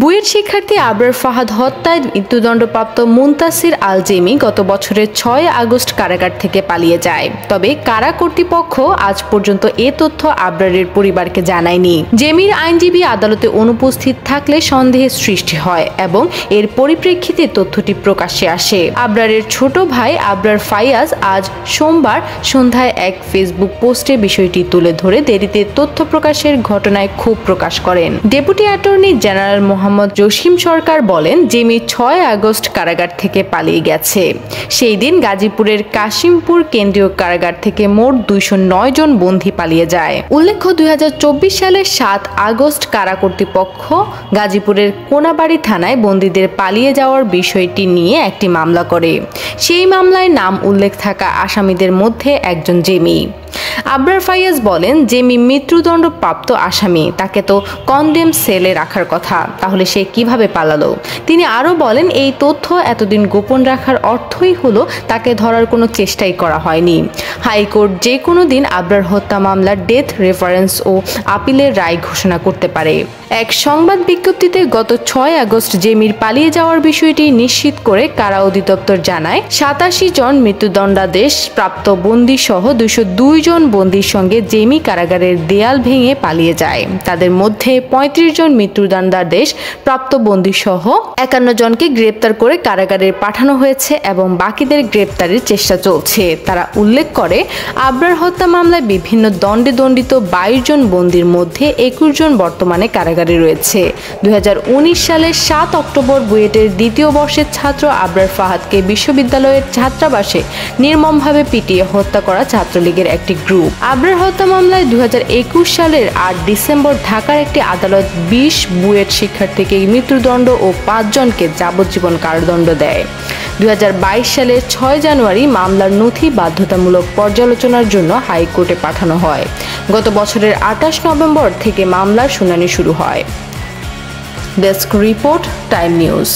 বুয়েট শিক্ষার্থী আবরার ফাহাদ হত্যায় মৃত্যুদণ্ডপ্রাপ্ত মুনতাসির আল জেমি গত বছরের ৬ আগস্ট কারাগার থেকে পালিয়ে যায়। তবে কারা কর্তৃপক্ষ আজ পর্যন্ত এ তথ্য আবরারের পরিবারকে জানায়নি। জেমির আইনজীবী আদালতে অনুপস্থিত থাকলে সন্দেহের সৃষ্টি হয় এবং এর পরিপ্রেক্ষিতে তথ্যটি প্রকাশ্যে আসে। আবরারের ছোট ভাই আবরার ফাইয়াজ আজ সোমবার সন্ধ্যায় এক ফেসবুক পোস্টে বিষয়টি তুলে ধরে দেরিতে তথ্য প্রকাশের ঘটনায় ক্ষোভ প্রকাশ করেন। Deputy attorney general Mohammad Jashim Sarkar বলেন, জেমি ৬ আগস্ট কারাগার থেকে পালিয়ে গেছে। সেই দিন গাজীপুরের কাশিমপুর কেন্দ্রীয় কারাগার থেকে মোট ২০৯ জন বন্দী পালিয়ে যায়। উল্লেখ্য, ২০২৪ সালের ৭ আগস্ট কারা কর্তৃপক্ষ গাজীপুরের কোনাবাড়ি থানায় বন্দীদের পালিয়ে যাওয়ার বিষয়টি নিয়ে একটি মামলা করে। সেই মামলায় নাম উল্লেখ থাকা আসামিদের মধ্যে একজন জেমি। আবরার ফাইয়াজ বলেন, জেমি মৃত্যুদণ্ডপ্রাপ্ত আসামি, তাকে তো কনডেম সেলে রাখার কথা, তাহলে সে কিভাবে পালালো? তিনি আরও বলেন, এই তথ্য এতদিন গোপন রাখার অর্থই হলো তাকে ধরার কোনো চেষ্টাই করা হয়নি। হাইকোর্ট যে কোনো দিন আবরার হত্যা মামলার ডেথ রেফারেন্স ও আপিলের রায় ঘোষণা করতে পারে। এক সংবাদ বিজ্ঞপ্তিতে গত ৬ আগস্ট জেমির পালিয়ে যাওয়ার বিষয়টি নিশ্চিত করে কারা অধিদপ্তর জানায়, ৮৭ জন মৃত্যুদণ্ডাদেশ প্রাপ্ত বন্দী সহ ২০২ জন বন্দীর সঙ্গে জেমি কারাগারের দেয়াল ভেঙে পালিয়ে যায়। তাদের মধ্যে ৩৫ জন মৃত্যুদণ্ডাদেশ প্রাপ্ত বন্দী সহ ৫১ জনকে গ্রেপ্তার করে কারাগারে পাঠানো হয়েছে এবং বাকিদের গ্রেপ্তারের চেষ্টা চলছে। তারা উল্লেখ করে, আবরার হত্যা মামলায় বিভিন্ন দণ্ডে দণ্ডিত ২২ জন বন্দীর মধ্যে ২১ জন বর্তমানে কারাগারে রয়েছে। ২০১৯ সালের ৭ অক্টোবর বুয়েটের দ্বিতীয় বর্ষের ছাত্র আবরার ফাহাদকে বিশ্ববিদ্যালয়ের ছাত্রাবাসে নির্মমভাবে পিটিয়ে হত্যা করা ছাত্রলীগের একটি গ্রুপ। আবরার হত্যা মামলায় ২০২১ সালের ৮ ডিসেম্বর ঢাকার একটি আদালত ২০ বুয়েট শিক্ষার্থীকে মৃত্যুদণ্ড ও ৫ জনকে যাবজ্জীবন কারাদণ্ড দেয়। ২০২২ সালের ৬ জানুয়ারি মামলার নথি বাধ্যতামূলক পর্যালোচনার জন্য হাইকোর্টে পাঠানো হয়। গত বছরের ২৮ নভেম্বর থেকে মামলার শুনানি শুরু হয়। Desk report, time news.